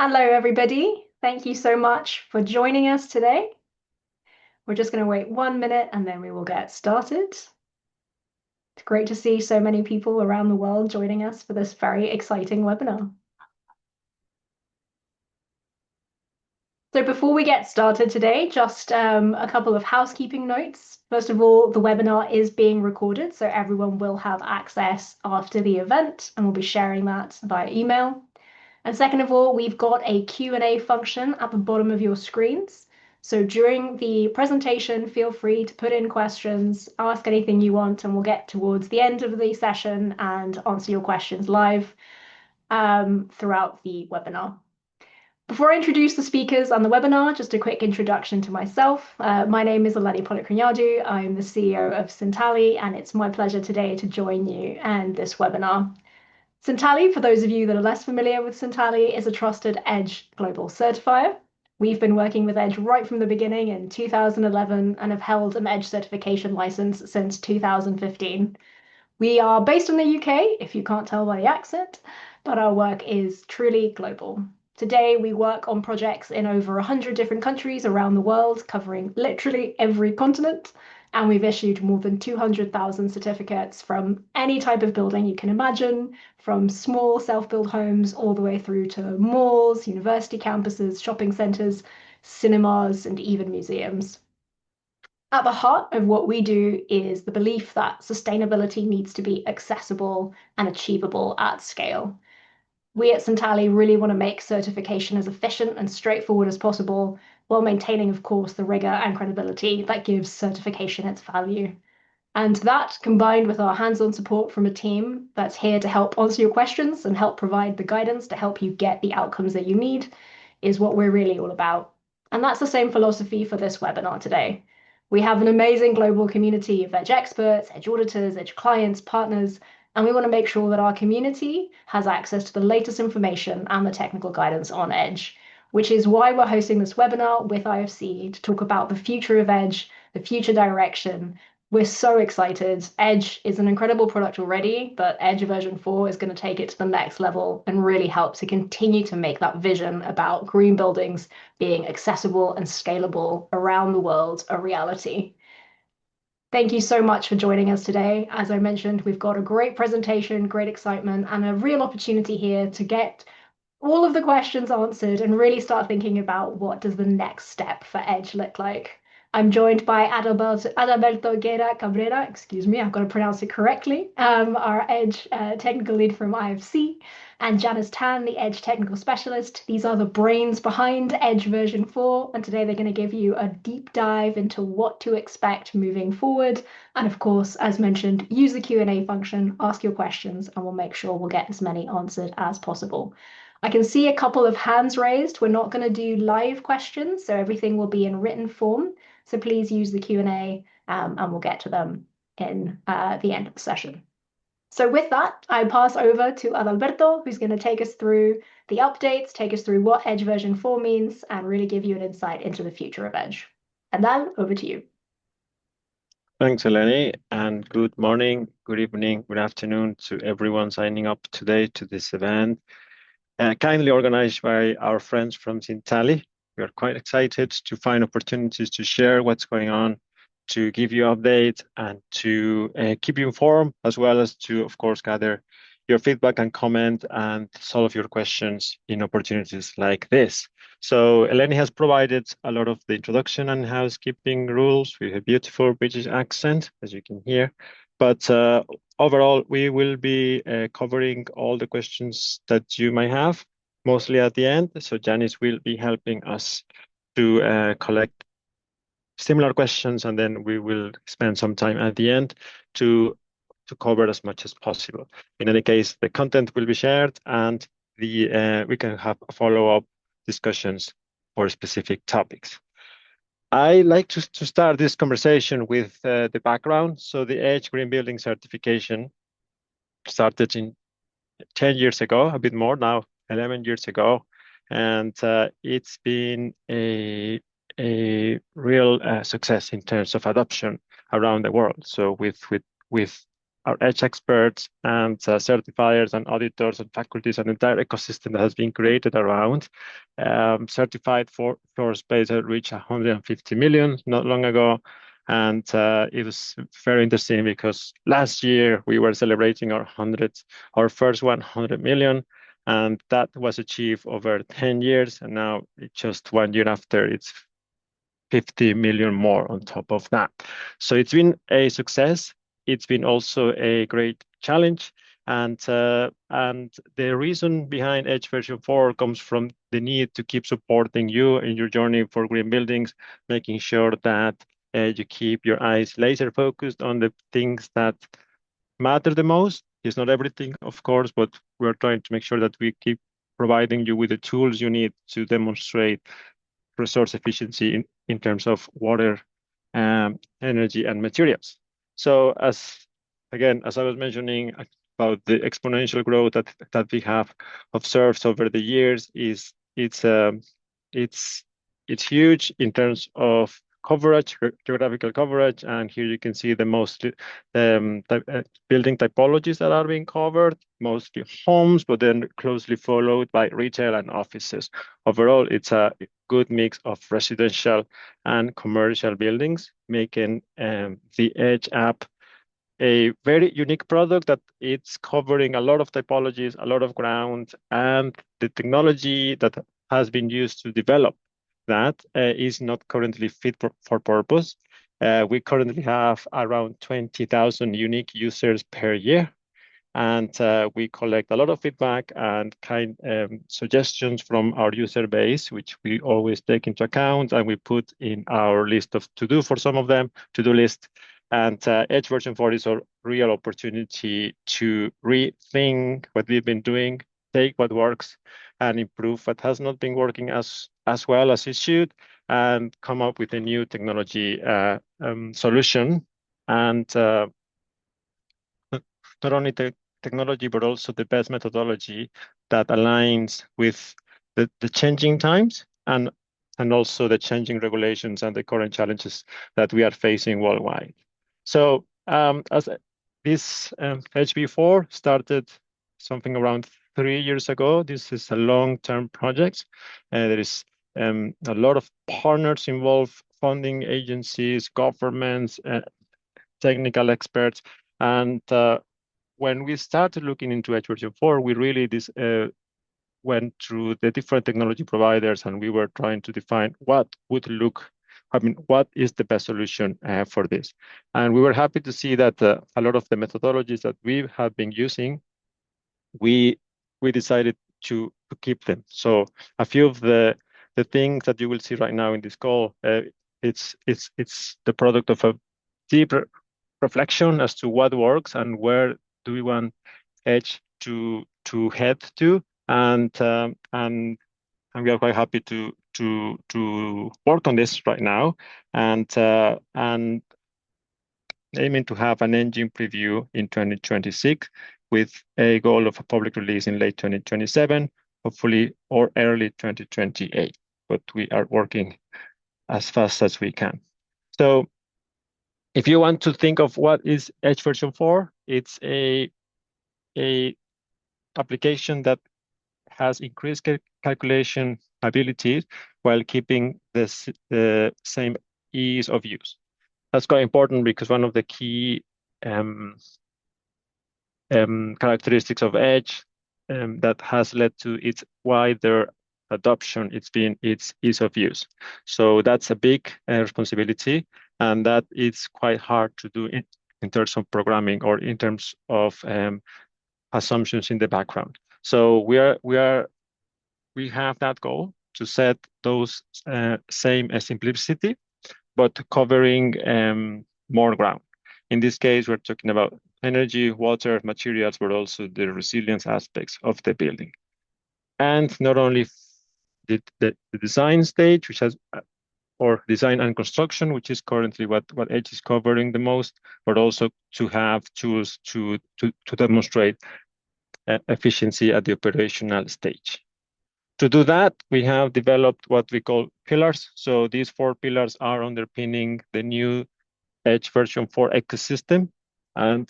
Hello, everybody. Thank you so much for joining us today. We're just going to wait 1 minute and then we will get started. It's great to see so many people around the world joining us for this very exciting webinar. So before we get started today, just a couple of housekeeping notes. First of all, the webinar is being recorded, so everyone will have access after the event, and we'll be sharing that via email. And second of all, we've got a Q&A function at the bottom of your screens. So during the presentation, feel free to put in questions, ask anything you want, and we'll get towards the end of the session and answer your questions live throughout the webinar. Before I introduce the speakers on the webinar, just a quick introduction to myself. My name is Eleni Polykrignadou. I'm the CEO of Sintali, and it's my pleasure today to join you and this webinar. Sintali, for those of you that are less familiar with Sintali, is a trusted EDGE global certifier. We've been working with EDGE right from the beginning in 2011 and have held an EDGE certification license since 2015. We are based in the UK, if you can't tell by the accent, but our work is truly global. Today, we work on projects in over 100 different countries around the world, covering literally every continent, and we've issued more than 200,000 certificates from any type of building you can imagine, from small self-built homes all the way through to malls, university campuses, shopping centers, cinemas, and even museums. At the heart of what we do is the belief that sustainability needs to be accessible and achievable at scale. We at Sintali really want to make certification as efficient and straightforward as possible, while maintaining, of course, the rigor and credibility that gives certification its value. And that, combined with our hands-on support from a team that's here to help answer your questions and help provide the guidance to help you get the outcomes that you need, is what we're really all about. And that's the same philosophy for this webinar today. We have an amazing global community of EDGE experts, EDGE auditors, EDGE clients, partners, and we want to make sure that our community has access to the latest information and the technical guidance on EDGE, which is why we're hosting this webinar with IFC to talk about the future of EDGE, the future direction. We're so excited. EDGE is an incredible product already, but EDGE version 4 is going to take it to the next level and really help to continue to make that vision about green buildings being accessible and scalable around the world a reality. Thank you so much for joining us today. As I mentioned, we've got a great presentation, great excitement, and a real opportunity here to get all of the questions answered and really start thinking about what does the next step for EDGE look like. I'm joined by Adalberto Guerra Cabrera, excuse me, I've got to pronounce it correctly, our EDGE technical lead from IFC, and Janice Tan, the EDGE technical specialist. These are the brains behind EDGE version 4, and today they're going to give you a deep dive into what to expect moving forward. And of course, as mentioned, use the Q&A function, ask your questions, and we'll make sure we'll get as many answered as possible. I can see a couple of hands raised. We're not going to do live questions, so everything will be in written form. So please use the Q&A and we'll get to them in the end of the session. So with that, I pass over to Adalberto, who's going to take us through the updates, take us through what EDGE version 4 means, and really give you an insight into the future of EDGE. Adal, over to you. Thanks, Eleni, and good morning, good evening, good afternoon to everyone signing up today to this event, kindly organized by our friends from Sintali. We are quite excited to find opportunities to share what's going on, to give you updates, and to keep you informed, as well as to, of course, gather your feedback and comment and solve your questions in opportunities like this. So Eleni has provided a lot of the introduction and housekeeping rules with a beautiful British accent, as you can hear. But overall, we will be covering all the questions that you might have, mostly at the end. So Janice will be helping us to collect similar questions, and then we will spend some time at the end to cover as much as possible. In any case, the content will be shared, and we can have follow-up discussions for specific topics. I like to start this conversation with the background. So the EDGE Green Building Certification started in 10 years ago, a bit more now, 11 years ago, and it's been a real success in terms of adoption around the world. So with our edge experts and certifiers and auditors and faculties and entire ecosystem that has been created around. Certified for floor space had reached 150 million not long ago. And it was very interesting because last year we were celebrating our first 100 million, and that was achieved over 10 years. And now, just 1 year after, it's 50 million more on top of that. So it's been a success. It's been also a great challenge. And the reason behind Edge version 4 comes from the need to keep supporting you in your journey for green buildings, making sure that you keep your eyes laser focused on the things that matter the most. It's not everything, of course, but we're trying to make sure that we keep providing you with the tools you need to demonstrate resource efficiency in terms of water, energy, and materials. So as I was mentioning about the exponential growth that we have observed over the years, it's huge in terms of coverage, geographical coverage, and here you can see the most building typologies that are being covered, mostly homes, but then closely followed by retail and offices. Overall, it's a good mix of residential and commercial buildings, making the Edge app a very unique product that it's covering a lot of typologies, a lot of ground, and the technology that has been used to develop that is not currently fit for purpose. We currently have around 20,000 unique users per year, and we collect a lot of feedback and suggestions from our user base, which we always take into account, and we put in our list of to-do for some of them, to-do list. And Edge version 4 is a real opportunity to rethink what we've been doing, take what works, and improve what has not been working as well as it should, and come up with a new technology solution. And not only the technology, but also the best methodology that aligns with the changing times and also the changing regulations and the current challenges that we are facing worldwide. So as this HB4 started something around 3 years ago, this is a long-term project. There is a lot of partners involved, funding agencies, governments, technical experts, and when we started looking into Edge version 4, we really went through the different technology providers, and we were trying to define what is the best solution for this. And we were happy to see that a lot of the methodologies that we have been using, we decided to keep them. So a few of the things that you will see right now in this call, it's the product of a deep reflection as to what works and where do we want Edge to head to, and we are quite happy to work on this right now, and aiming to have an engine preview in 2026 with a goal of a public release in late 2027, hopefully, or early 2028. But we are working as fast as we can. So if you want to think of what is Edge version 4, it's a application that has increased calculation abilities while keeping the same ease of use. That's quite important because one of the key characteristics of Edge that has led to its wider adoption, its ease of use. So that's a big responsibility, and that is quite hard to do in terms of programming or in terms of assumptions in the background. So we have that goal to set those same simplicity, but covering more ground. In this case, we're talking about energy, water, materials, but also the resilience aspects of the building. And not only the design stage, which has or design and construction, which is currently what Edge is covering the most, but also to have tools to demonstrate efficiency at the operational stage. To do that, we have developed what we call pillars. So these 4 pillars are underpinning the new Edge version 4 ecosystem. And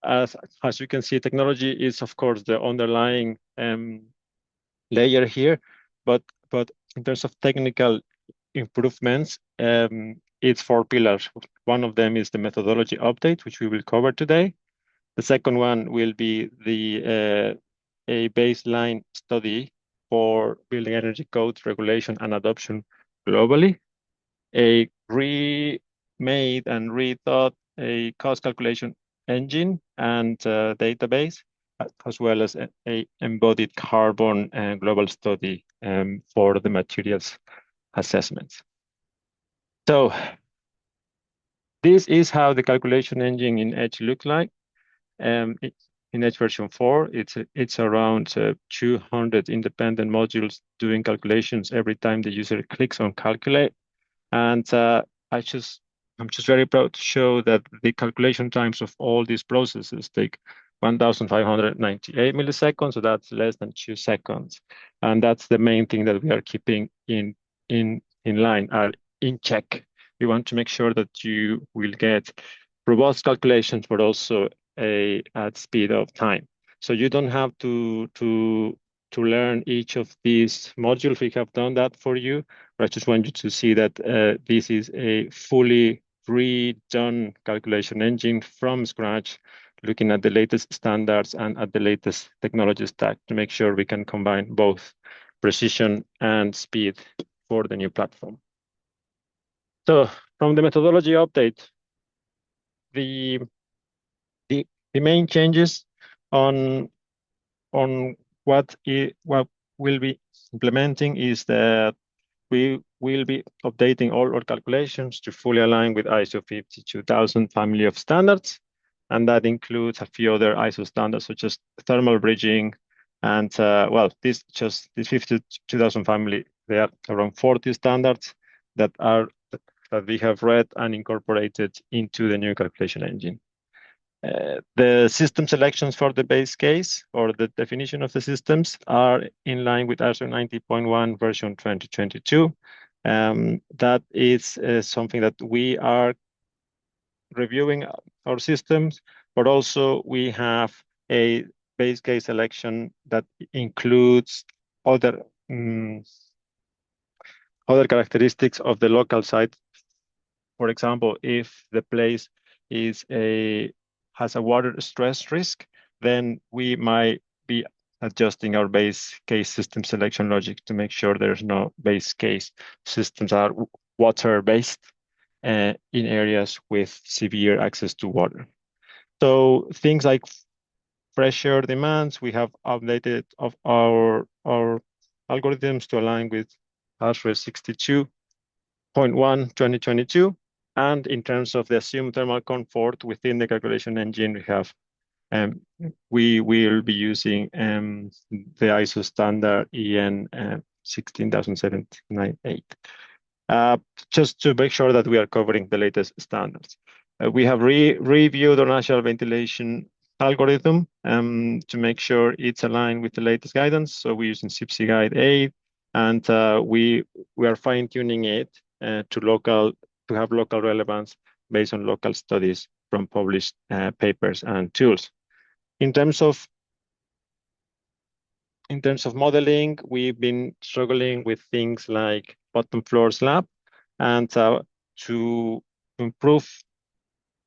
as you can see, technology is, of course, the underlying layer here, but in terms of technical improvements, it's four pillars. One of them is the methodology update, which we will cover today. The second one will be a baseline study for building energy codes, regulation, and adoption globally. A remade and rethought a cost calculation engine and database, as well as a embodied carbon global study for the materials assessments. So this is how the calculation engine in Edge looks like. In Edge version 4, it's around 200 independent modules doing calculations every time the user clicks on calculate. And I'm just very proud to show that the calculation times of all these processes take 1,598 milliseconds, so that's less than 2 seconds. And that's the main thing that we are keeping in line, in check. We want to make sure that you will get robust calculations, but also at speed of time. So you don't have to learn each of these modules. We have done that for you, but I just want you to see that this is a fully redone calculation engine from scratch, looking at the latest standards and at the latest technology stack to make sure we can combine both precision and speed for the new platform. So from the methodology update, the main changes on what we'll be implementing is that we will be updating all our calculations to fully align with ISO 52000 family of standards. And that includes a few other ISO standards, such as thermal bridging. And this 52000 family, there are around 40 standards that we have read and incorporated into the new calculation engine. The system selections for the base case or the definition of the systems are in line with ISO 90.1 version 2022. That is something that we are reviewing our systems, but also we have a base case selection that includes other characteristics of the local site. For example, if the place has a water stress risk, then we might be adjusting our base case system selection logic to make sure there's no base case systems are water-based in areas with severe access to water. So things like pressure demands, we have updated of our algorithms to align with ASHRAE 62.1 2022. And in terms of the assumed thermal comfort within the calculation engine, we have we will be using the ISO standard EN 16798, just to make sure that we are covering the latest standards. We have reviewed our national ventilation algorithm to make sure it's aligned with the latest guidance. So we're using CIPSI Guide 8, and we are fine-tuning it to have local relevance based on local studies from published papers and tools. In terms of modeling, we've been struggling with things like bottom floor slab, and to improve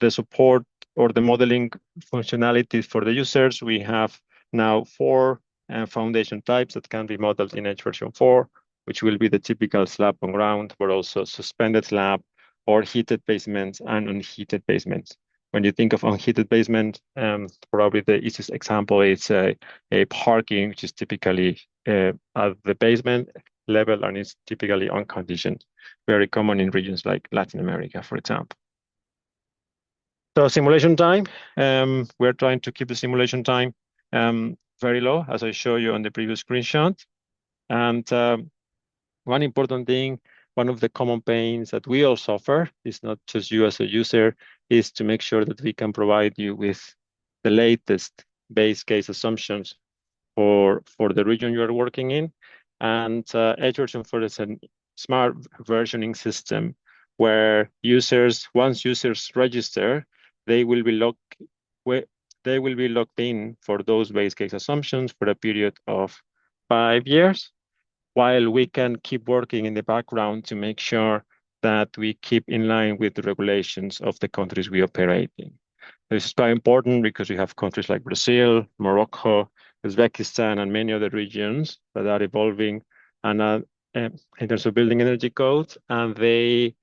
the support or the modeling functionalities for the users, we have now 4 foundation types that can be modeled in Edge version 4, which will be the typical slab on ground, but also suspended slab or heated basements and unheated basements. When you think of unheated basement, probably the easiest example is a parking, which is typically at the basement level and is typically unconditioned, very common in regions like Latin America, for example. So simulation time, we're trying to keep the simulation time very low, as I showed you on the previous screenshot. And one important thing, one of the common pains that we all suffer, is not just you as a user, is to make sure that we can provide you with the latest base case assumptions for the region you are working in. And Edge version 4 is a smart versioning system where once users register, they will be they will be locked in for those base case assumptions for a period of 5 years, while we can keep working in the background to make sure that we keep in line with the regulations of the countries we operate in. This is quite important because we have countries like Brazil, Morocco, Uzbekistan, and many other regions that are evolving and in terms of building energy codes, and they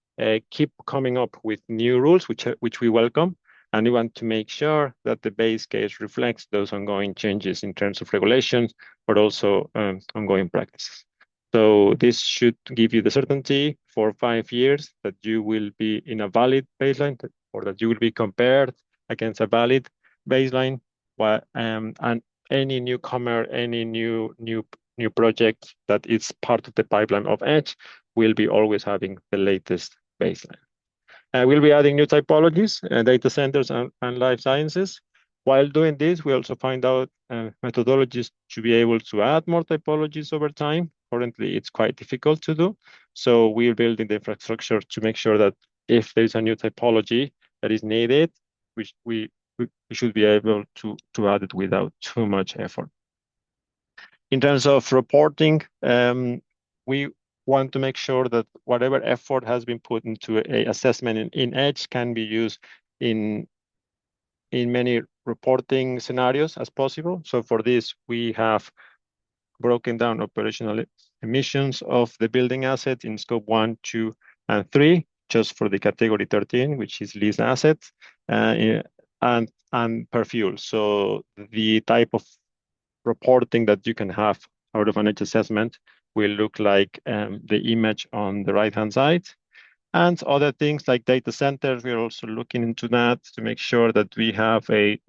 keep coming up with new rules, which we welcome. And we want to make sure that the base case reflects those ongoing changes in terms of regulations, but also ongoing practices. So this should give you the certainty for 5 years that you will be in a valid baseline, or that you will be compared against a valid baseline. And any newcomer, any new project that is part of the pipeline of Edge will be always having the latest baseline. We'll be adding new typologies, data centers and life sciences. While doing this, we also find out methodologies to be able to add more typologies over time. Currently, it's quite difficult to do. So we're building the infrastructure to make sure that if there's a new typology that is needed, we should be able to add it without too much effort. In terms of reporting, we want to make sure that whatever effort has been put into a assessment in Edge can be used in many reporting scenarios as possible. So for this, we have broken down operational emissions of the building asset in scope 1, 2, and 3, just for the category 13, which is leased assets, and per fuel. So the type of reporting that you can have out of an Edge assessment will look like the image on the right-hand side. And other things like data centers, we're also looking into that to make sure that we have a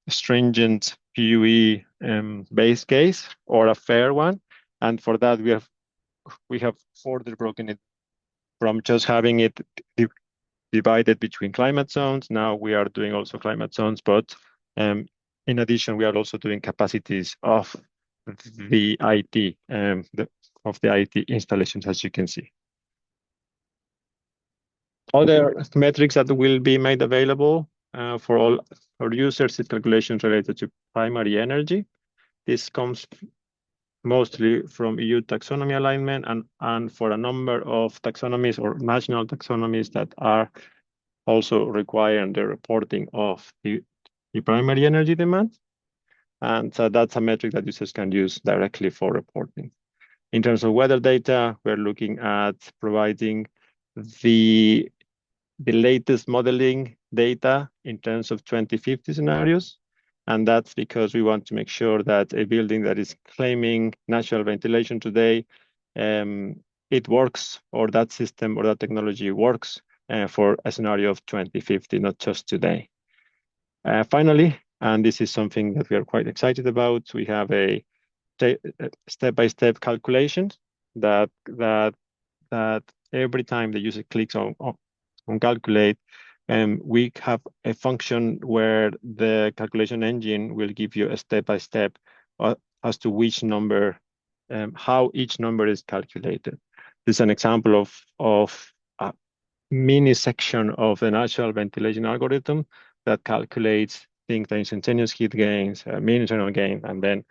stringent PUE base case or a fair one. And for that, we have further broken it from just having it divided between climate zones. Now we are doing also climate zones, but in addition, we are also doing capacities of the IT, of the IT installations, as you can see. Other metrics that will be made available for all our users is calculations related to primary energy. This comes mostly from EU taxonomy alignment and for a number of taxonomies or national taxonomies that are also requiring the reporting of the primary energy demand. And that's a metric that users can use directly for reporting. In terms of weather data, we're looking at providing the latest modeling data in terms of 2050 scenarios. And that's because we want to make sure that a building that is claiming natural ventilation today, it works, or that system or that technology works for a scenario of 2050, not just today. Finally, and this is something that we are quite excited about, we have a step-by-step calculations that every time the user clicks on calculate, we have a function where the calculation engine will give you a step-by-step as to which number, how each number is calculated. This is an example of a mini section of the natural ventilation algorithm that calculates things like instantaneous heat gains, mean internal gain, and then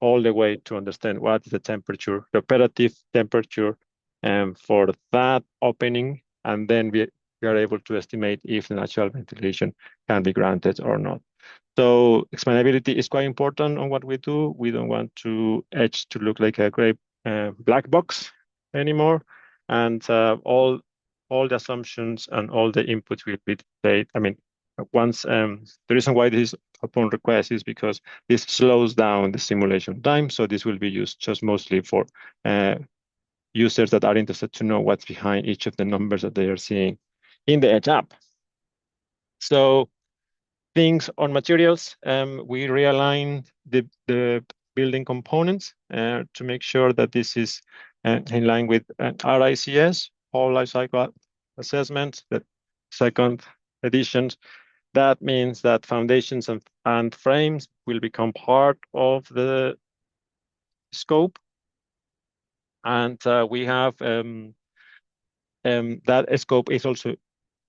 all the way to understand what is the temperature, the operative temperature for that opening, and then we are able to estimate if the natural ventilation can be granted or not. So explainability is quite important on what we do. We don't want Edge to look like a great black box anymore, and all the assumptions and all the inputs will be paid. I mean, once the reason why this is upon request is because this slows down the simulation time. So this will be used just mostly for users that are interested to know what's behind each of the numbers that they are seeing in the Edge app. So things on materials, we realigned the building components to make sure that this is in line with RICS, whole life cycle assessment, the second edition. That means that foundations and frames will become part of the scope. And we have that scope is also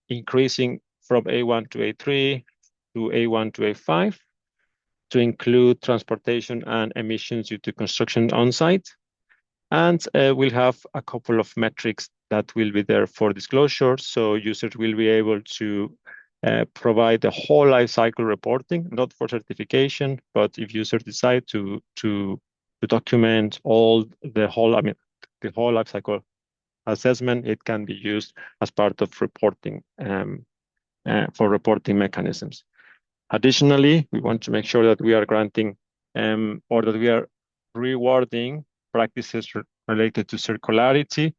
increasing from A1 to A3 to A1 to A5 to include transportation and emissions due to construction on-site. And we'll have a couple of metrics that will be there for disclosure. So users will be able to provide the whole life cycle reporting, not for certification, but if users decide to document the whole life cycle assessment, it can be used as part of reporting for reporting mechanisms. Additionally, we want to make sure that we are granting or that we are rewarding practices related to circularity.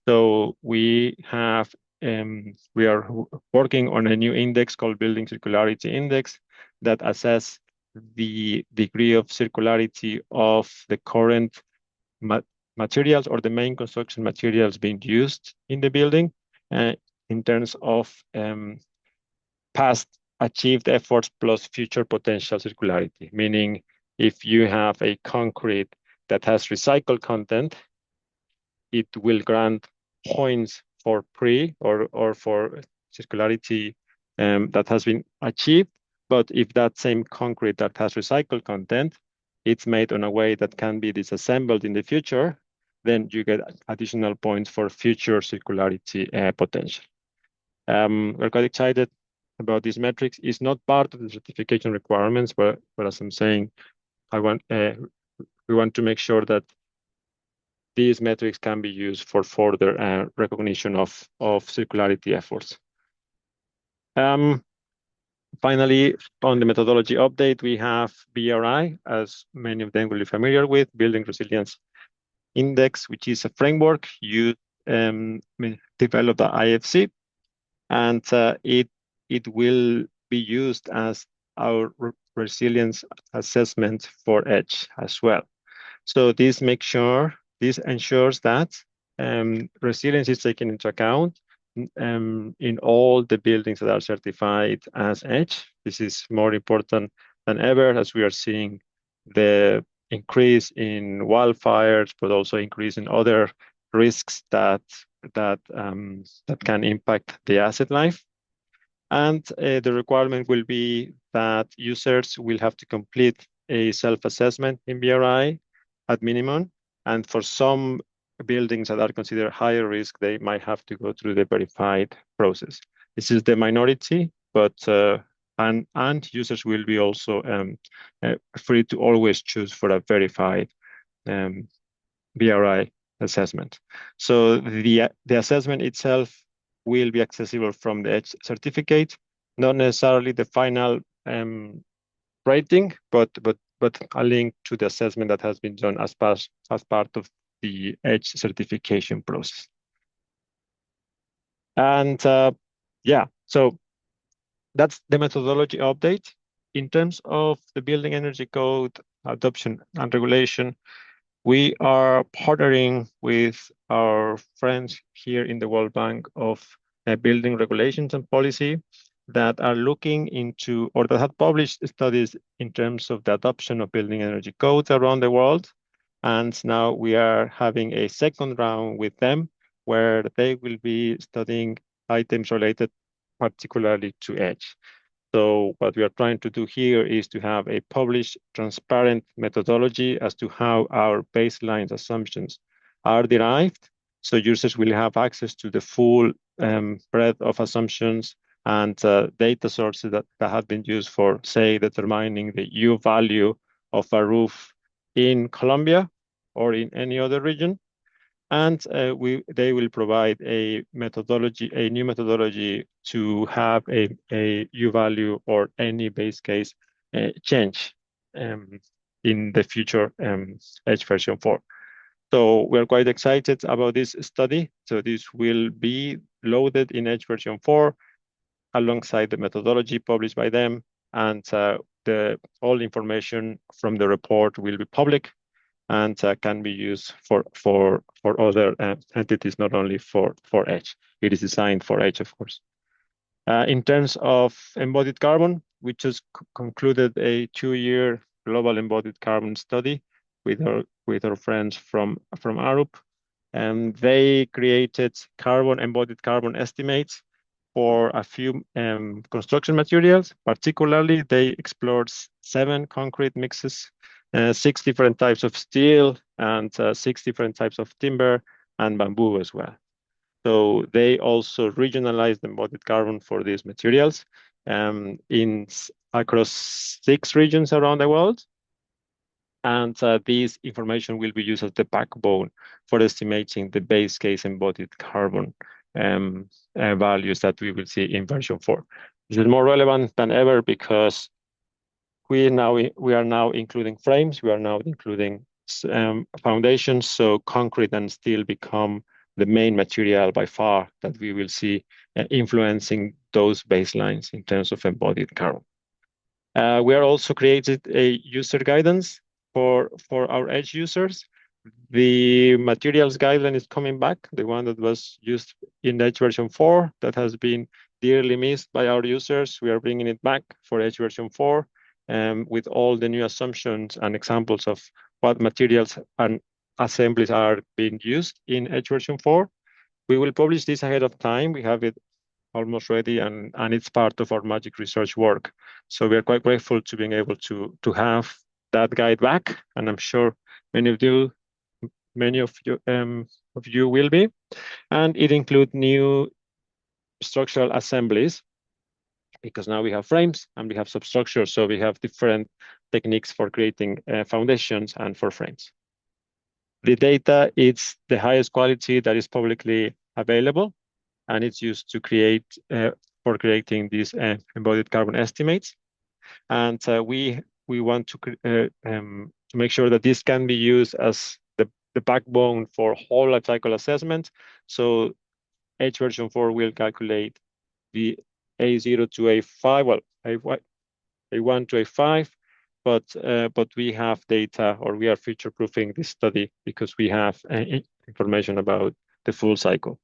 So we are working on a new index called Building Circularity Index that assess the degree of circularity of the current materials or the main construction materials being used in the building in terms of past achieved efforts plus future potential circularity, meaning if you have a concrete that has recycled content, it will grant points for or for circularity that has been achieved. But if that same concrete that has recycled content, it's made in a way that can be disassembled in the future, then you get additional points for future circularity potential. We're quite excited about these metrics. It's not part of the certification requirements, but as I'm saying, we want to make sure that these metrics can be used for further recognition of circularity efforts. Finally, on the methodology update, we have BRI, as many of them will be familiar with, Building Resilience Index, which is a framework used developed by IFC, and it will be used as our resilience assessment for EDGE as well. So this ensures that resilience is taken into account in all the buildings that are certified as EDGE. This is more important than ever as we are seeing the increase in wildfires, but also increase in other risks that can impact the asset life. And the requirement will be that users will have to complete a self-assessment in BRI at minimum. And for some buildings that are considered higher risk, they might have to go through the verified process. This is the minority, but and users will be also free to always choose for a verified BRI assessment. So the assessment itself will be accessible from the EDGE certificate, not necessarily the final rating, but a link to the assessment that has been done as part of the EDGE certification process. And yeah, so that's the methodology update. In terms of the Building Energy Code adoption and regulation, we are partnering with our friends here in the World Bank of Building Regulations and Policy that are looking into or that have published studies in terms of the adoption of building energy codes around the world. And now we are having a second round with them where they will be studying items related particularly to EDGE. So what we are trying to do here is to have a published, transparent methodology as to how our baseline assumptions are derived. So users will have access to the full breadth of assumptions and data sources that have been used for, say, determining the U value of a roof in Colombia or in any other region. And they will provide a new methodology to have a U value or any base case change in the future EDGE version 4. So we're quite excited about this study. So this will be loaded in EDGE version 4 alongside the methodology published by them, and all information from the report will be public and can be used for other entities, not only for EDGE. It is designed for EDGE, of course. In terms of embodied carbon, we just concluded a 2-year global embodied carbon study with our friends from Arup, and they created embodied carbon estimates for a few construction materials. Particularly, they explored 7 concrete mixes, 6 different types of steel, and 6 different types of timber and bamboo as well. So they also regionalized embodied carbon for these materials across 6 regions around the world. And this information will be used as the backbone for estimating the base case embodied carbon values that we will see in version 4. This is more relevant than ever because we are now including frames, we are now including foundations, so concrete and steel become the main material by far that we will see influencing those baselines in terms of embodied carbon. We are also created a user guidance for our edge users. The materials guideline is coming back, the one that was used in Edge version 4 that has been dearly missed by our users. We are bringing it back for Edge version 4 with all the new assumptions and examples of what materials and assemblies are being used in Edge version 4. We will publish this ahead of time. We have it almost ready, and it's part of our magic research work. So we are quite grateful to being able to have that guide back, and I'm sure many of you will be. And it includes new structural assemblies because now we have frames and we have substructures, so we have different techniques for creating foundations and for frames. The data is the highest quality that is publicly available, and it's used to for creating these embodied carbon estimates. And we want to make sure that this can be used as the backbone for whole life cycle assessment. So Edge version 4 will calculate the A0 to A5, well, A1 to A5, but we have data, or we are future-proofing this study because we have information about the full cycle.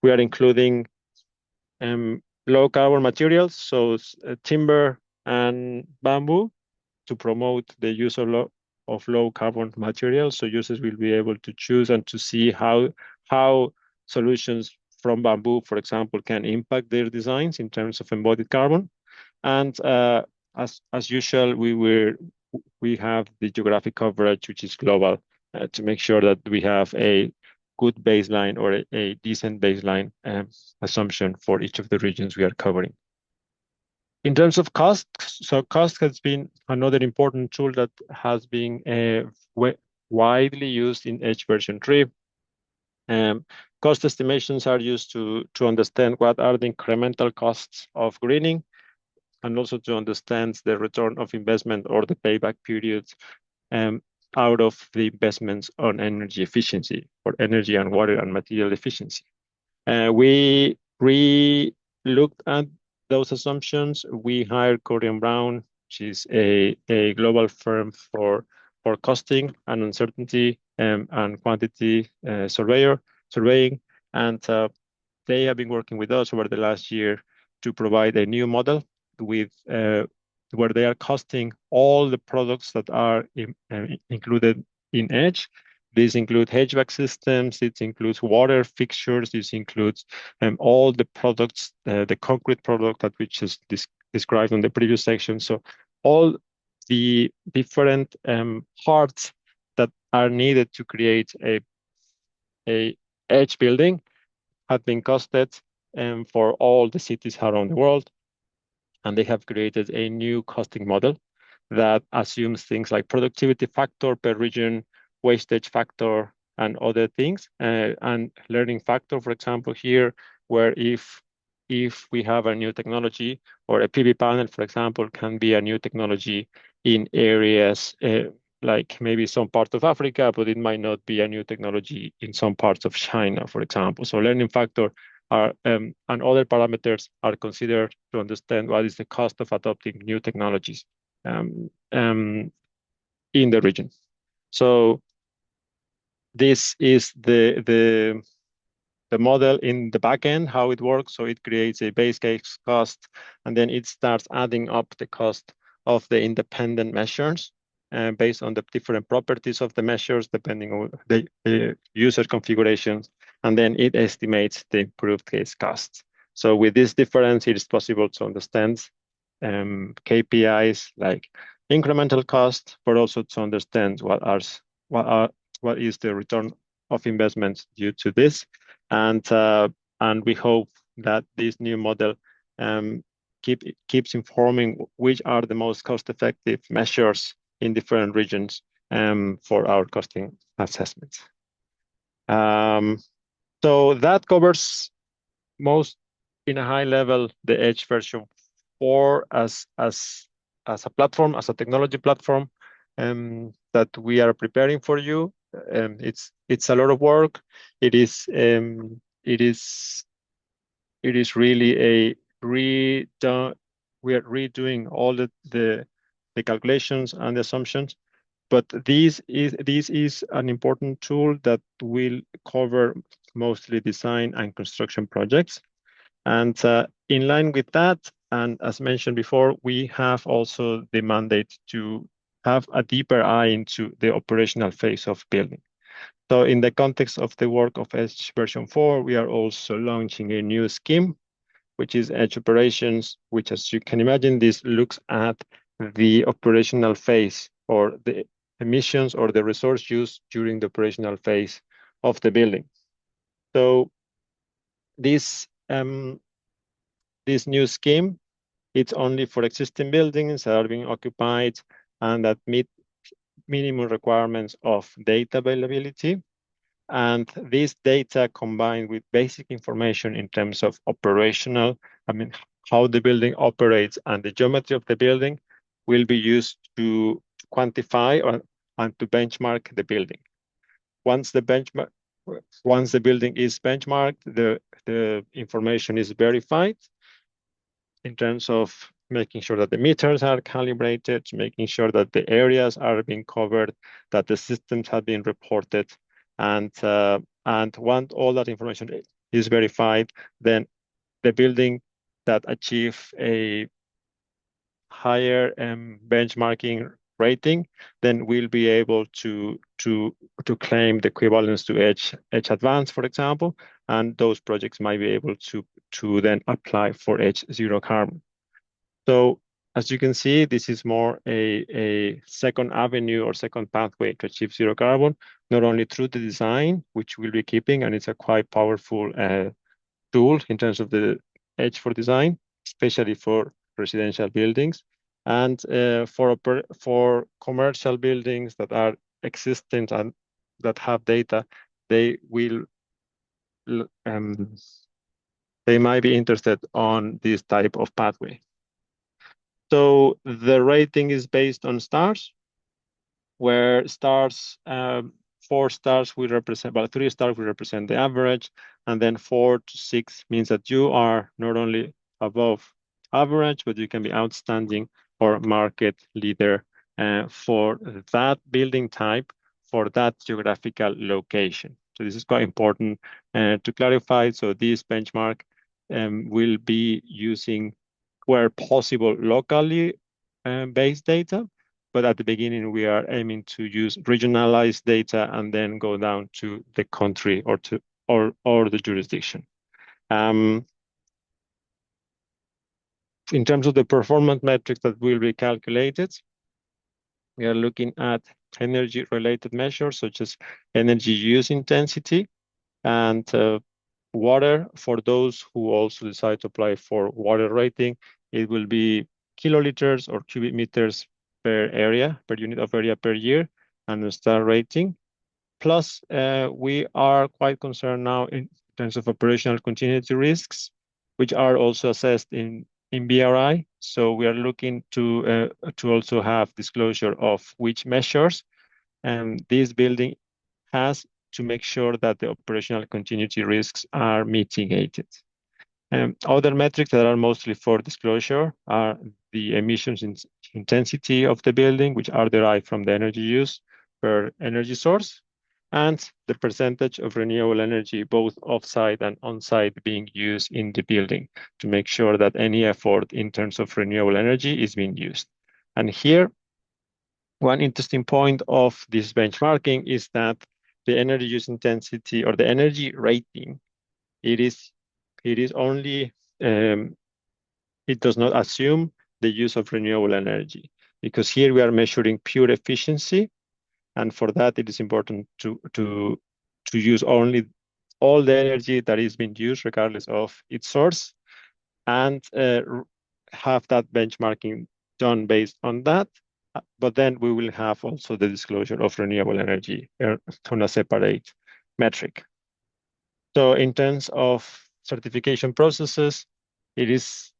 We are including low carbon materials, so timber and bamboo, to promote the use of low carbon materials. So users will be able to choose and to see how solutions from bamboo, for example, can impact their designs in terms of embodied carbon. And as usual, we have the geographic coverage, which is global, to make sure that we have a good baseline or a decent baseline assumption for each of the regions we are covering. In terms of cost, so cost has been another important tool that has been widely used in Edge version 3. Cost estimations are used to understand what are the incremental costs of greening, and also to understand the return of investment or the payback periods out of the investments on energy efficiency, or energy and water and material efficiency. We looked at those assumptions. We hired Corian Brown, which is a global firm for costing and uncertainty and quantity surveying, and they have been working with us over the last year to provide a new model with where they are costing all the products that are included in Edge. These include HVAC systems, it includes water fixtures, this includes all the products, the concrete product that which is described on the previous section. So all the different parts that are needed to create a Edge building have been costed for all the cities around the world. And they have created a new costing model that assumes things like productivity factor per region, wastage factor, and other things, and learning factor, for example, here, where if we have a new technology, or a PV panel, for example, can be a new technology in areas like maybe some part of Africa, but it might not be a new technology in some parts of China, for example. So learning factor are and other parameters are considered to understand what is the cost of adopting new technologies in the region. So this is the model in the back end, how it works. So it creates a base case cost, and then it starts adding up the cost of the independent measures based on the different properties of the measures, depending on the user configurations, and then it estimates the improved case costs. So with this difference, it is possible to understand KPIs like incremental cost, but also to understand what is the return of investment due to this, and we hope that this new model keeps informing which are the most cost-effective measures in different regions for our costing assessments. So that covers most in a high level the Edge version 4 as a platform, as a technology platform that we are preparing for you. It's a lot of work. It is really a redone. We are redoing all the calculations and the assumptions, but this is an important tool that will cover mostly design and construction projects. And in line with that, and as mentioned before, we have also the mandate to have a deeper eye into the operational phase of building. So in the context of the work of Edge version 4, we are also launching a new scheme, which is Edge Operations, which, as you can imagine, this looks at the operational phase or the emissions or the resource use during the operational phase of the building. So this new scheme, it's only for existing buildings that are being occupied and that meet minimum requirements of data availability. And this data combined with basic information in terms of operational, how the building operates and the geometry of the building will be used to quantify and to benchmark the building. Once the building is benchmarked, the information is verified in terms of making sure that the meters are calibrated, making sure that the areas are being covered, that the systems have been reported, and once all that information is verified, then the building that achieve a higher benchmarking rating, then we'll be able to claim the equivalence to Edge Advanced, for example, and those projects might be able to then apply for Edge Zero Carbon. So as you can see, this is more a second avenue or second pathway to achieve zero carbon, not only through the design, which we'll be keeping, and it's a quite powerful tool in terms of the Edge for design, especially for residential buildings, and for commercial buildings that are existent and that have data, they might be interested on this type of pathway. So the rating is based on stars, where stars, 4 stars will represent, well, 3 stars will represent the average, and then 4 to 6 means that you are not only above average, but you can be outstanding or market leader for that building type, for that geographical location. So this is quite important to clarify. So this benchmark will be using, where possible, locally based data, but at the beginning we are aiming to use regionalized data and then go down to the country or the jurisdiction. In terms of the performance metrics that will be calculated, we are looking at energy-related measures such as energy use intensity and water. For those who also decide to apply for water rating, it will be kiloliters or cubic meters per unit of area per year, and the star rating. Plus, we are quite concerned now in terms of operational continuity risks, which are also assessed in BRI. So we are looking to also have disclosure of which measures this building has to make sure that the operational continuity risks are mitigated. Other metrics that are mostly for disclosure are the emissions intensity of the building, which are derived from the energy use per energy source, and the percentage of renewable energy, both off-site and on-site, being used in the building to make sure that any effort in terms of renewable energy is being used. And here, one interesting point of this benchmarking is that the energy use intensity or the energy rating, it is only it does not assume the use of renewable energy, because here we are measuring pure efficiency, and for that it is important to use only all the energy that is being used, regardless of its source, and have that benchmarking done based on that. But then we will have also the disclosure of renewable energy on a separate metric. So in terms of certification processes, it is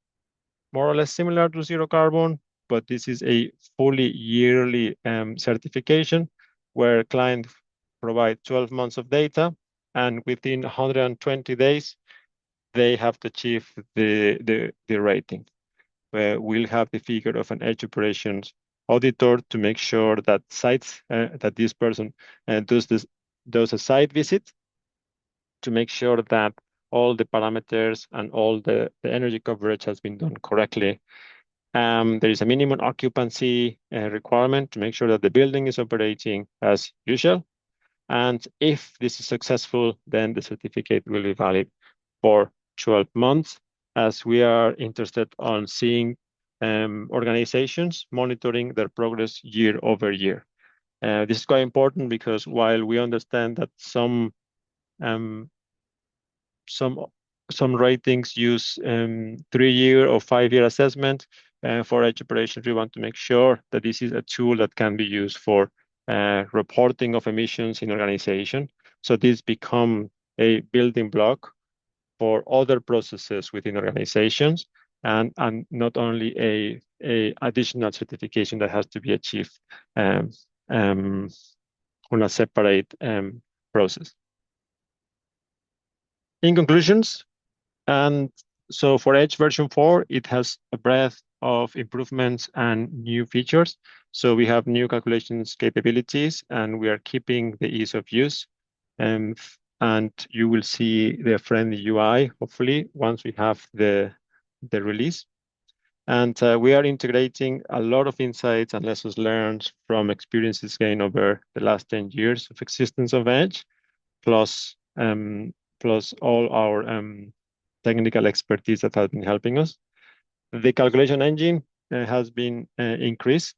more or less similar to zero carbon, but this is a fully yearly certification where clients provide 12 months of data, and within 120 days, they have to achieve the rating. Where we'll have the figure of an edge operations auditor to make sure that sites that this person does a site visit to make sure that all the parameters and all the energy coverage has been done correctly. There is a minimum occupancy requirement to make sure that the building is operating as usual. And if this is successful, then the certificate will be valid for 12 months, as we are interested on seeing organizations monitoring their progress year over year. This is quite important because while we understand that some ratings use 3-year or 5-year assessment for edge operations, we want to make sure that this is a tool that can be used for reporting of emissions in organization. So this become a building block for other processes within organizations, and not only a additional certification that has to be achieved on a separate process. In conclusions, and so for Edge version 4, it has a breadth of improvements and new features. So we have new calculations capabilities, and we are keeping the ease of use. And you will see the friendly UI, hopefully, once we have the release. And we are integrating a lot of insights and lessons learned from experiences gained over the last 10 years of existence of Edge, plus all our technical expertise that has been helping us. The calculation engine has been increased,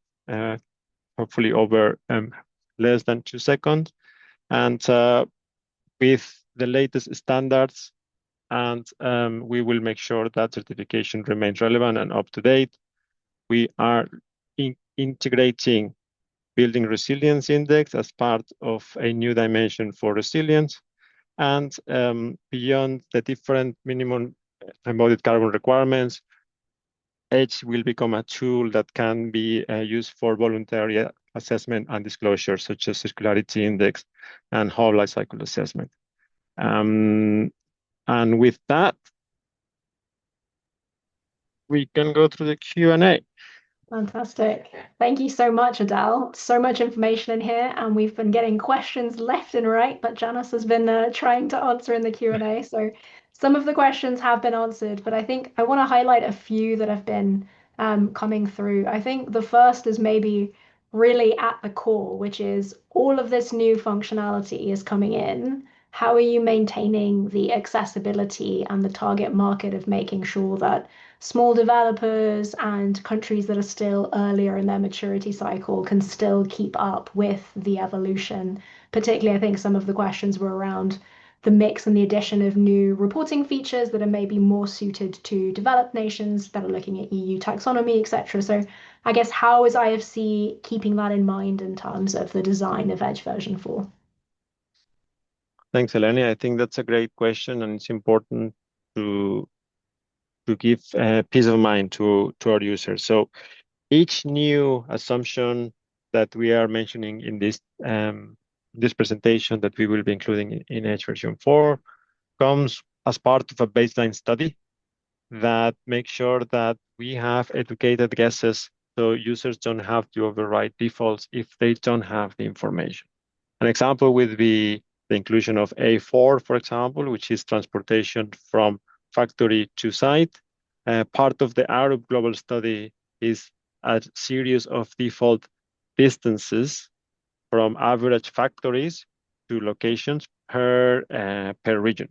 hopefully over less than 2 seconds. And with the latest standards, and we will make sure that certification remains relevant and up to date. We are integrating building resilience index as part of a new dimension for resilience. And beyond the different minimum embodied carbon requirements, EDGE will become a tool that can be used for voluntary assessment and disclosure, such as circularity index and whole life cycle assessment. And with that, we can go through the Q&A. Fantastic. Thank you so much, Adele. So much information in here, and we've been getting questions left and right, but Janice has been trying to answer in the Q&A. So some of the questions have been answered, but I think I want to highlight a few that have been coming through. I think the first is maybe really at the core, which is all of this new functionality is coming in. How are you maintaining the accessibility and the target market of making sure that small developers and countries that are still earlier in their maturity cycle can still keep up with the evolution? Particularly, I think some of the questions were around the mix and the addition of new reporting features that are maybe more suited to developed nations that are looking at EU taxonomy, etc. So I guess how is IFC keeping that in mind in terms of the design of Edge version 4? Thanks, Eleni. I think that's a great question, and it's important to give peace of mind to our users. So each new assumption that we are mentioning in this presentation that we will be including in Edge version 4 comes as part of a baseline study that makes sure that we have educated guesses so users don't have to override defaults if they don't have the information. An example would be the inclusion of A4, for example, which is transportation from factory to site. Part of the Arab global study is a series of default distances from average factories to locations per region,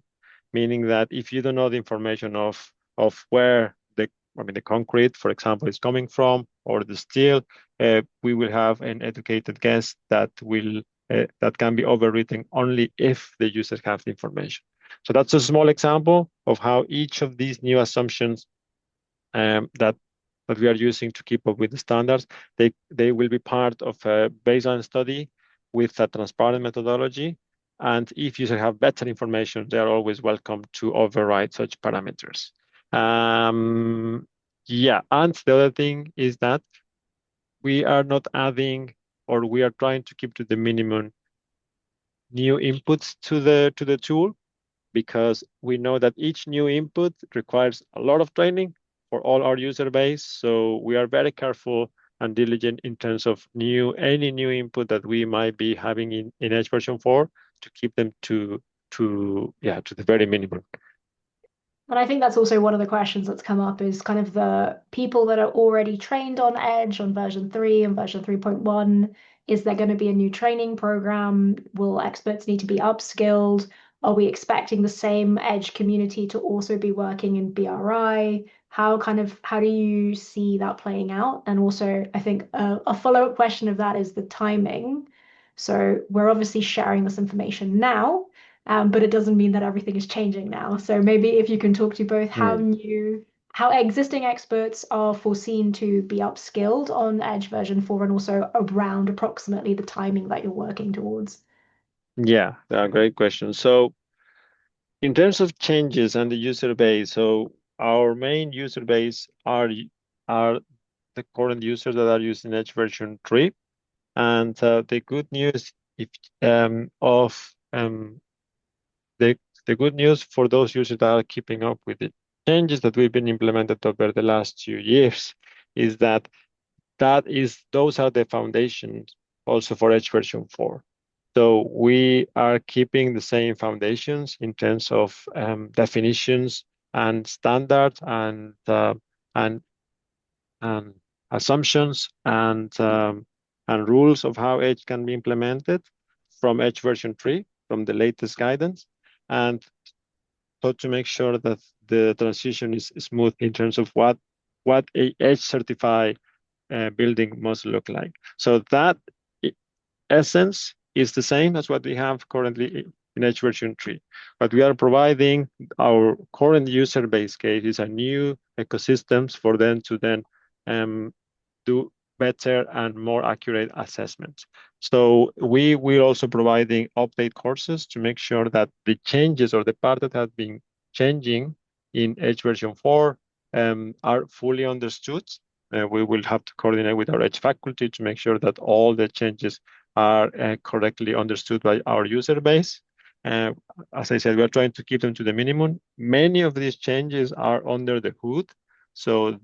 meaning that if you don't know the information of of where the concrete, for example, is coming from, or the steel, we will have an educated guess that can be overwritten only if the users have the information. So that's a small example of how each of these new assumptions that we are using to keep up with the standards, they will be part of a baseline study with a transparent methodology. And if users have better information, they are always welcome to override such parameters. Yeah, and the other thing is that we are not adding, or we are trying to keep to the minimum new inputs to the tool, because we know that each new input requires a lot of training for all our user base. So we are very careful and diligent in terms of any new input that we might be having in Edge version 4 to keep them to the very minimum. And I think that's also one of the questions that's come up is kind of the people that are already trained on Edge on version 3 and version 3.1. Is there going to be a new training program? Will experts need to be upskilled? Are we expecting the same Edge community to also be working in BRI? How do you see that playing out? And also, I think a follow-up question of that is the timing. So we're obviously sharing this information now, but it doesn't mean that everything is changing now. So maybe if you can talk to both how existing experts are foreseen to be upskilled on Edge version 4 and also around approximately the timing that you're working towards. Yeah, great question. So in terms of changes and the user base, so our main user base are the current users that are using Edge version 3. And the good news if of the good news for those users that are keeping up with the changes that we've been implemented over the last 2 years is that those are the foundations also for Edge version 4. So we are keeping the same foundations in terms of definitions and standards and and assumptions and rules of how Edge can be implemented from Edge version 3, from the latest guidance, and so to make sure that the transition is smooth in terms of what a Edge certified building must look like. So that essence is the same as what we have currently in Edge version 3. But we are providing our current user base case is a new ecosystems for them to then do better and more accurate assessments. So we will also providing update courses to make sure that the changes or the part that have been changing in Edge version 4 are fully understood. We will have to coordinate with our Edge faculty to make sure that all the changes are correctly understood by our user base. As I said, we're trying to keep them to the minimum. Many of these changes are under the hood. So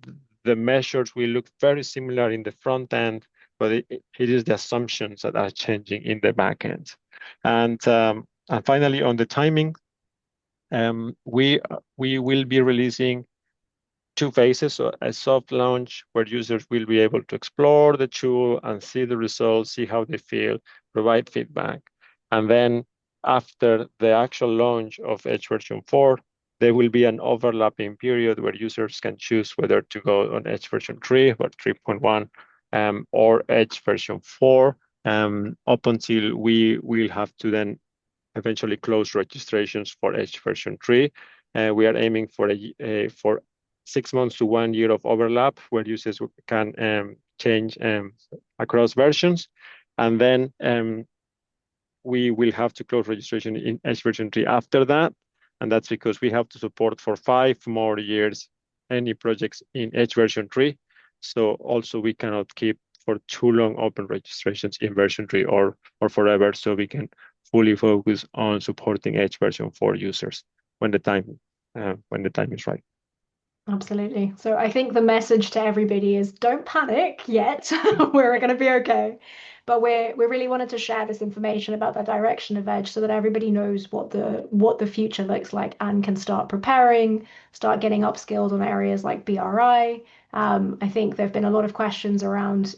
the measures will look very similar in the front end, but it is the assumptions that are changing in the back end. And finally, on the timing, we will be releasing 2 phases. So a soft launch where users will be able to explore the tool and see the results, see how they feel, provide feedback. And then after the actual launch of Edge version 4, there will be an overlapping period where users can choose whether to go on Edge version 3 or 3.1 or Edge version 4 up until we will have to then eventually close registrations for Edge version 3. We are aiming for 6 months to 1 year of overlap where users can change across versions. And then we will have to close registration in Edge version 3 after that. And that's because we have to support for 5 more years any projects in Edge version 3. So also we cannot keep for too long open registrations in version 3 or forever. So we can fully focus on supporting Edge version 4 users when the time is right. Absolutely. So I think the message to everybody is don't panic yet. We're going to be okay. But we really wanted to share this information about the direction of Edge so that everybody knows what the future looks like and can start preparing, start getting upskilled on areas like BRI. I think there have been a lot of questions around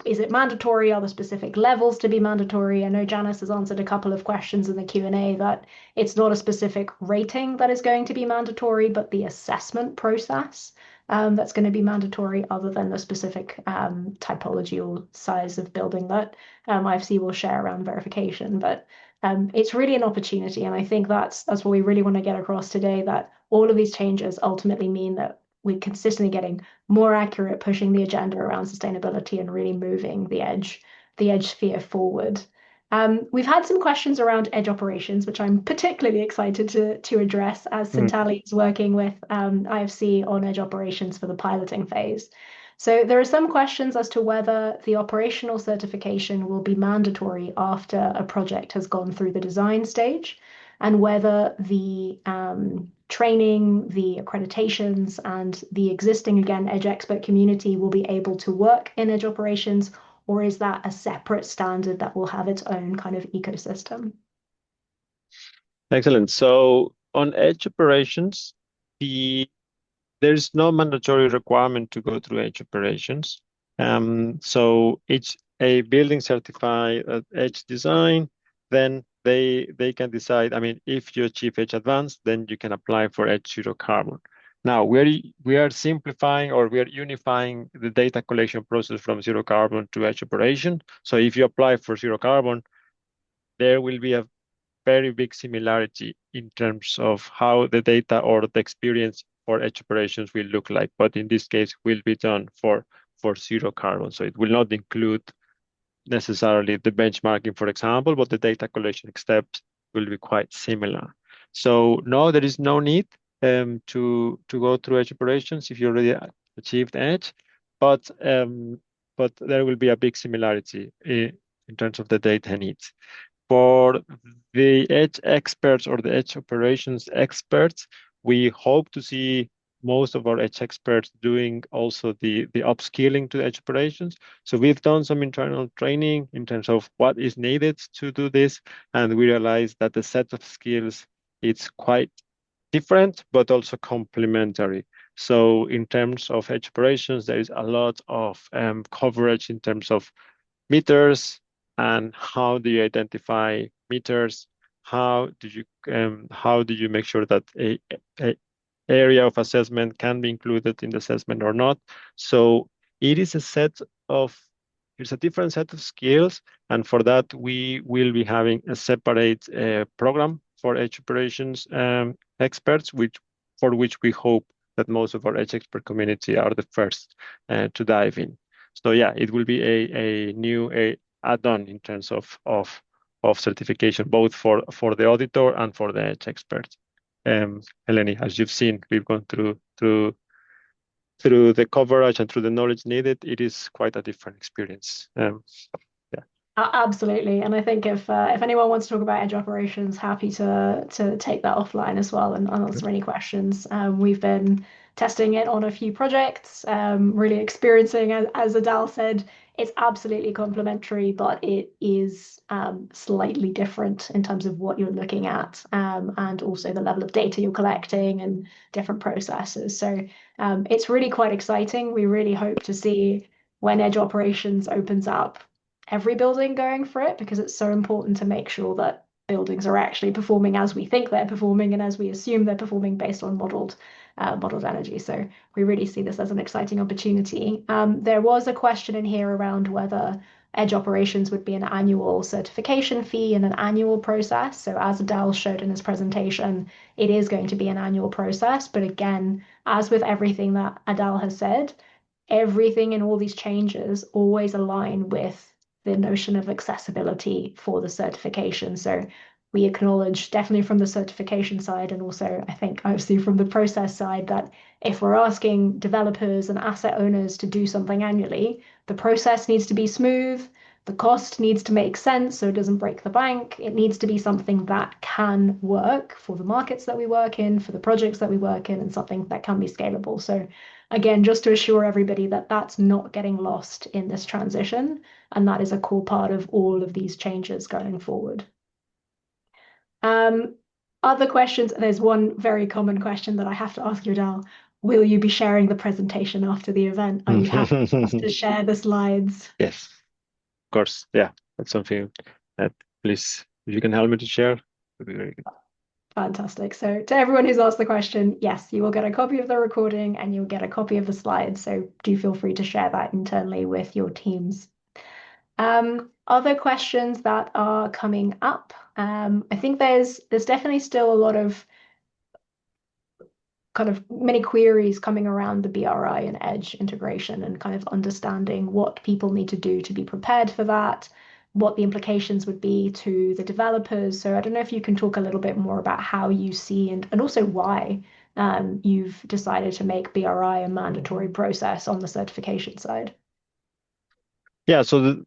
is it mandatory? Are there specific levels to be mandatory? I know Janice has answered a couple of questions in the Q&A that it's not a specific rating that is going to be mandatory, but the assessment process that's going to be mandatory other than the specific typology or size of building that IFC will share around verification. But it's really an opportunity. And I think that's what we really want to get across today, that all of these changes ultimately mean that we're consistently getting more accurate, pushing the agenda around sustainability and really moving the edge sphere forward. We've had some questions around edge operations, which I'm particularly excited to address as Sintali is working with IFC on edge operations for the piloting phase. So there are some questions as to whether the operational certification will be mandatory after a project has gone through the design stage, and whether the training, the accreditations, and the existing, again, Edge expert community will be able to work in Edge operations, or is that a separate standard that will have its own kind of ecosystem? Excellent. So on edge operations, there's no mandatory requirement to go through edge operations. So it's a building certified edge design, then they can decide. I mean, if you achieve edge advanced, then you can apply for edge zero carbon. Now we are simplifying, or we are unifying the data collection process from zero carbon to edge operation. So if you apply for zero carbon, there will be a very big similarity in terms of how the data or the experience for edge operations will look like. But in this case, will be done for zero carbon. So it will not include necessarily the benchmarking, for example, but the data collection steps will be quite similar. So no, there is no need to go through edge operations if you already achieved edge, but there will be a big similarity in terms of the data needs. For the edge experts or the edge operations experts, we hope to see most of our edge experts doing also the upskilling to edge operations. So we've done some internal training in terms of what is needed to do this, and we realize that the set of skills it's quite different, but also complementary. So in terms of edge operations, there is a lot of coverage in terms of meters, and how do you identify meters? How do you make sure that a area of assessment can be included in the assessment or not? So it is it's a different set of skills, and for that we will be having a separate program for edge operations experts, for which we hope that most of our edge expert community are the first to dive in. So yeah, it will be a new add-on in terms of certification, both for the auditor and for the edge expert. Eleni, as you've seen, we've gone through the coverage and through the knowledge needed. It is quite a different experience. Yeah. Absolutely, and I think if anyone wants to talk about edge operations, happy to take that offline as well and answer any questions. We've been testing it on a few projects, really experiencing, as Adal said, it's absolutely complementary, but it is slightly different in terms of what you're looking at, and also the level of data you're collecting and different processes. So it's really quite exciting. We really hope to see when edge operations opens up, every building going for it, because it's so important to make sure that buildings are actually performing as we think they're performing and as we assume they're performing based on modeled energy. So we really see this as an exciting opportunity. There was a question in here around whether edge operations would be an annual certification fee and an annual process. So as Adele showed in his presentation, it is going to be an annual process. But again, as with everything that Adele has said, everything in all these changes always align with the notion of accessibility for the certification. So we acknowledge definitely from the certification side, and also I think obviously from the process side, that if we're asking developers and asset owners to do something annually, the process needs to be smooth, the cost needs to make sense so it doesn't break the bank. It needs to be something that can work for the markets that we work in, for the projects that we work in, and something that can be scalable. So again, just to assure everybody that that's not getting lost in this transition, and that is a core part of all of these changes going forward. Other questions, there's one very common question that I have to ask you, Dal. Will you be sharing the presentation after the event? Are you happy for us to share the slides? Yes, of course. Yeah, that's something that please, if you can help me to share, it would be very good. Fantastic. So, to everyone who's asked the question, yes, you will get a copy of the recording and you'll get a copy of the slides. So, do feel free to share that internally with your teams. Other questions that are coming up. I think there's definitely still a lot of kind of many queries coming around the BRI and Edge integration and kind of understanding what people need to do to be prepared for that, what the implications would be to the developers. So I don't know if you can talk a little bit more about how you see and also why you've decided to make BRI a mandatory process on the certification side. Yeah, so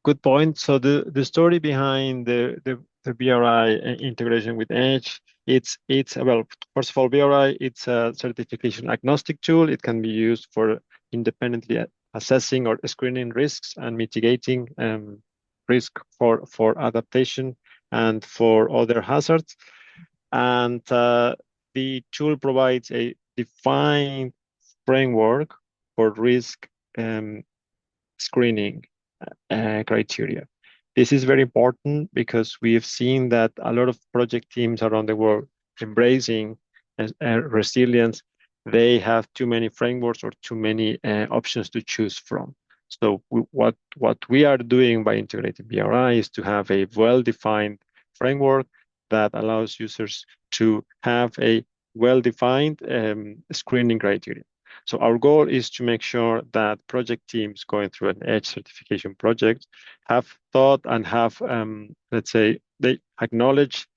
good point. So the story behind the BRI integration with Edge, it's well, first of all, BRI it's a certification agnostic tool. It can be used for independently assessing or screening risks and mitigating risk for adaptation and for other hazards. And the tool provides a defined framework for risk screening criteria. This is very important because we have seen that a lot of project teams around the world embracing resilience, they have too many frameworks or too many options to choose from. So what we are doing by integrating BRI is to have a well-defined framework that allows users to have a well-defined screening criteria. So our goal is to make sure that project teams going through an EDGE certification project have thought and have, let's say, they acknowledge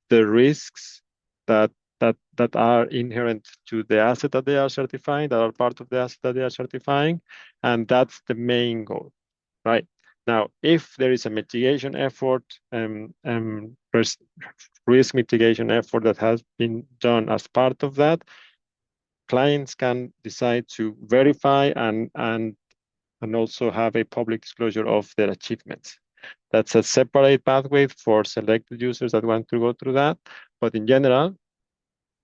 the risks that that are inherent to the asset that they are certifying, that are part of the asset that they are certifying, and that's the main goal, right? Now, if there is a mitigation effort, risk mitigation effort that has been done as part of that, clients can decide to verify and also have a public disclosure of their achievements. That's a separate pathway for selected users that want to go through that. But in general,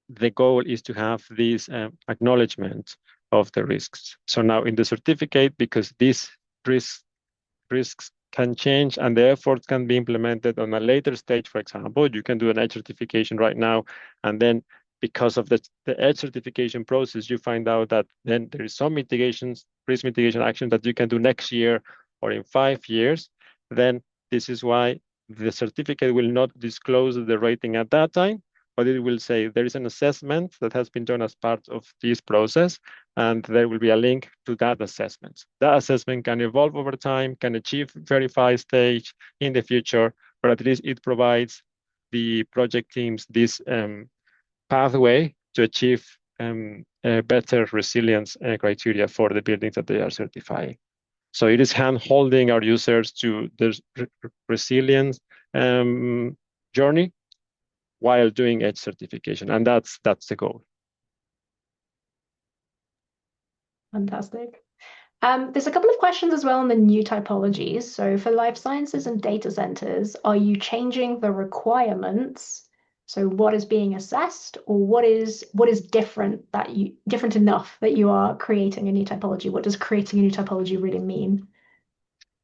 the goal is to have this acknowledgement of the risks. So now in the certificate, because these risks can change and the effort can be implemented on a later stage, for example, you can do an EDGE certification right now, and then because of the EDGE certification process, you find out that then there is some mitigations, risk mitigation action that you can do next year or in 5 years. Then this is why the certificate will not disclose the rating at that time, but it will say there is an assessment that has been done as part of this process, and there will be a link to that assessment. That assessment can evolve over time, can achieve verified stage in the future, but at least it provides the project teams this pathway to achieve better resilience criteria for the buildings that they are certifying. So it is hand-holding our users to the resilience journey while doing EDGE certification, and that's the goal. Fantastic. There's a couple of questions as well on the new typologies. So for life sciences and data centers, are you changing the requirements? So what is being assessed, or what is different enough that you are creating a new typology? What does creating a new typology really mean?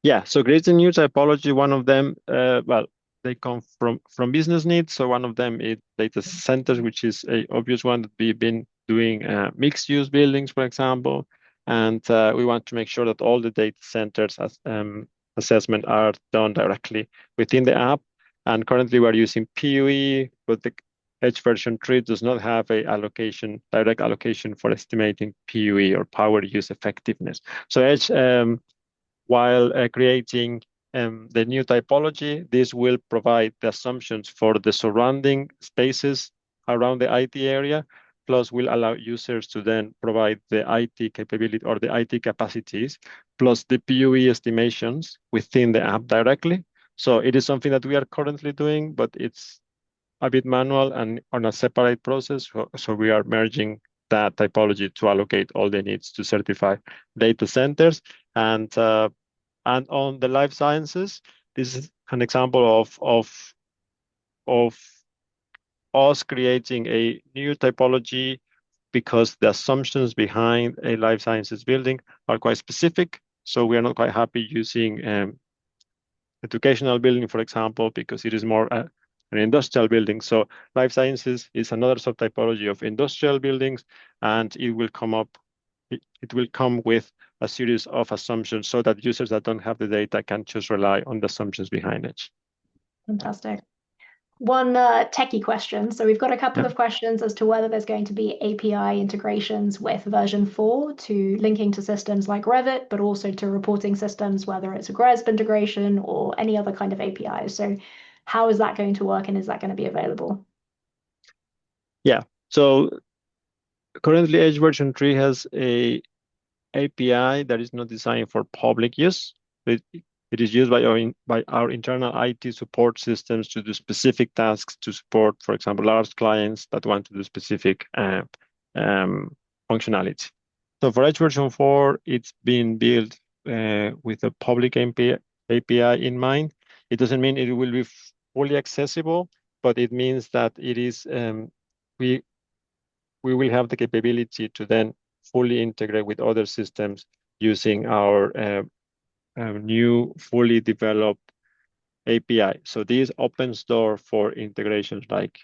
Yeah, so creating new typology, one of them, well, they come from business needs. So one of them is data centers, which is a obvious one that we've been doing mixed use buildings, for example. And we want to make sure that all the data centers assessment are done directly within the app. And currently we're using PUE, but the Edge version 3 does not have a direct allocation for estimating PUE or power use effectiveness. So Edge, while creating the new typology, this will provide the assumptions for the surrounding spaces around the IT area, plus will allow users to then provide the IT capability or the IT capacities, plus the PUE estimations within the app directly. So it is something that we are currently doing, but it's a bit manual and on a separate process. So we are merging that typology to allocate all the needs to certify data centers. And on the life sciences, this is an example of us creating a new typology because the assumptions behind a life sciences building are quite specific. So we are not quite happy using educational building, for example, because it is more an industrial building. So life sciences is another subtypology of industrial buildings, and it will come with a series of assumptions so that users that don't have the data can just rely on the assumptions behind it. Fantastic. One techie question. So we've got a couple of questions as to whether there's going to be API integrations with version 4 to linking to systems like Revit, but also to reporting systems, whether it's a GRESB integration or any other kind of API. So how is that going to work, and is that going to be available? Yeah. So currently Edge version 3 has a API that is not designed for public use. It is used by our internal IT support systems to do specific tasks to support, for example, large clients that want to do specific functionality. So for Edge version 4, it's been built with a public API in mind. It doesn't mean it will be fully accessible, but it means that it is we will have the capability to then fully integrate with other systems using our new fully developed API. So this opens door for integrations like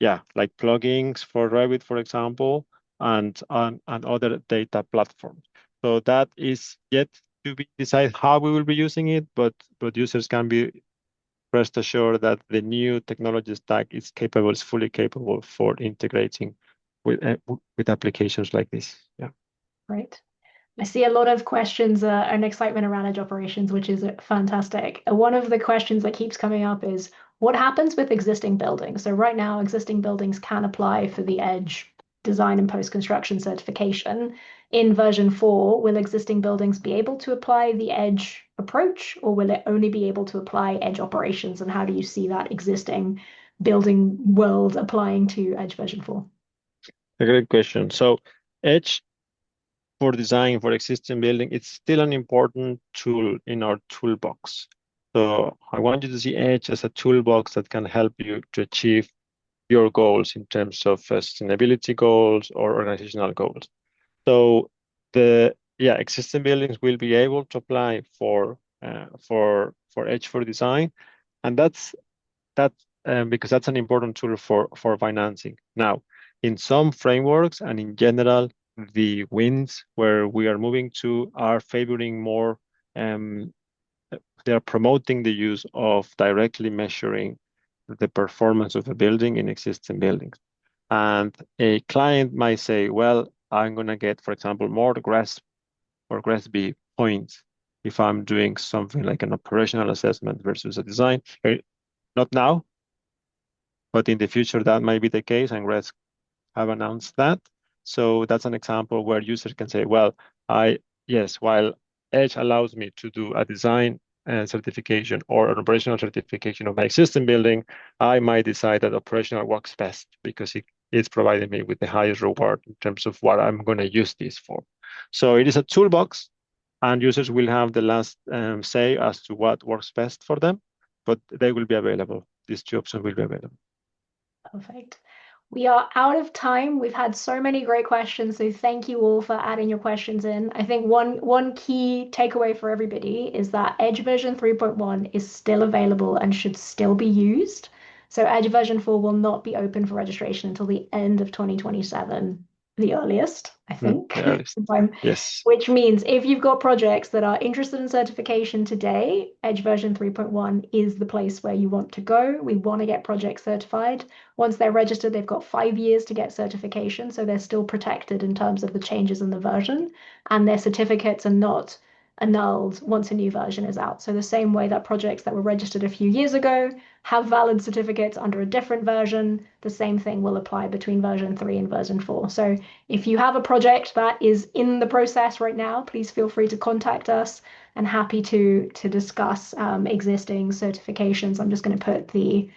plugins for Revit, for example, and other data platforms. So that is yet to be decided how we will be using it, but users can be rest assured that the new technology stack is fully capable for integrating with applications like this. Yeah. Right. I see a lot of questions and excitement around edge operations, which is fantastic. One of the questions that keeps coming up is what happens with existing buildings? So right now, existing buildings can apply for the edge design and post-construction certification. In version 4, will existing buildings be able to apply the edge approach, or will it only be able to apply edge operations? And how do you see that existing building world applying to edge version 4? A great question. So Edge for design for existing building, it's still an important tool in our toolbox. So I want you to see Edge as a toolbox that can help you to achieve your goals in terms of sustainability goals or organizational goals. So existing buildings will be able to apply for Edge for design, and that's because that's an important tool for financing. Now, in some frameworks and in general, the wins where we are moving to are favoring more. They are promoting the use of directly measuring the performance of a building in existing buildings. And a client might say, well, I'm going to get, for example, more GRESB or GRESB points if I'm doing something like an operational assessment versus a design. Not now, but in the future, that might be the case, and GRESB have announced that. So that's an example where users can say, well, while Edge allows me to do a design certification or an operational certification of my existing building, I might decide that operational works best because it's providing me with the highest reward in terms of what I'm going to use this for. So it is a toolbox, and users will have the last say as to what works best for them, but they will be available. These two options will be available. Perfect. We are out of time. We've had so many great questions, so thank you all for adding your questions in. I think one key takeaway for everybody is that Edge version 3.1 is still available and should still be used. So Edge version 4 will not be open for registration until the end of 2027, the earliest, I think. Yes. Which means if you've got projects that are interested in certification today, Edge version 3.1 is the place where you want to go. We want to get projects certified. Once they're registered, they've got 5 years to get certification, so they're still protected in terms of the changes in the version, and their certificates are not annulled once a new version is out. So the same way that projects that were registered a few years ago have valid certificates under a different version, the same thing will apply between version 3 and version 4. So if you have a project that is in the process right now, please feel free to contact us, and happy to discuss existing certifications. I'm just going to put the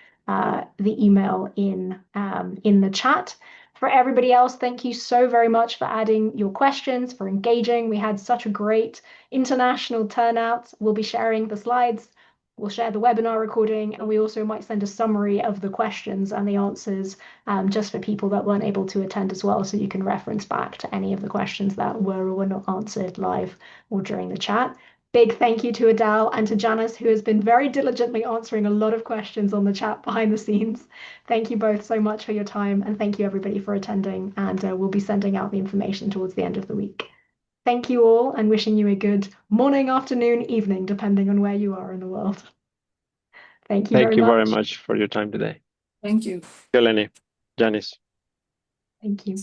email in the chat. For everybody else, thank you so very much for adding your questions, for engaging. We had such a great international turnout. We'll be sharing the slides We'll share the webinar recording, and we also might send a summary of the questions and the answers just for people that weren't able to attend as well, so you can reference back to any of the questions that were or were not answered live or during the chat. Big thank you to Adele and to Janice, who has been very diligently answering a lot of questions on the chat behind the scenes. Thank you both so much for your time, and thank you everybody for attending, and we'll be sending out the information towards the end of the week. Thank you all, and wishing you a good morning, afternoon, evening, depending on where you are in the world. Thank you very Thank you very much. much for your time today. Thank you. Eleni, Janice. Thank you.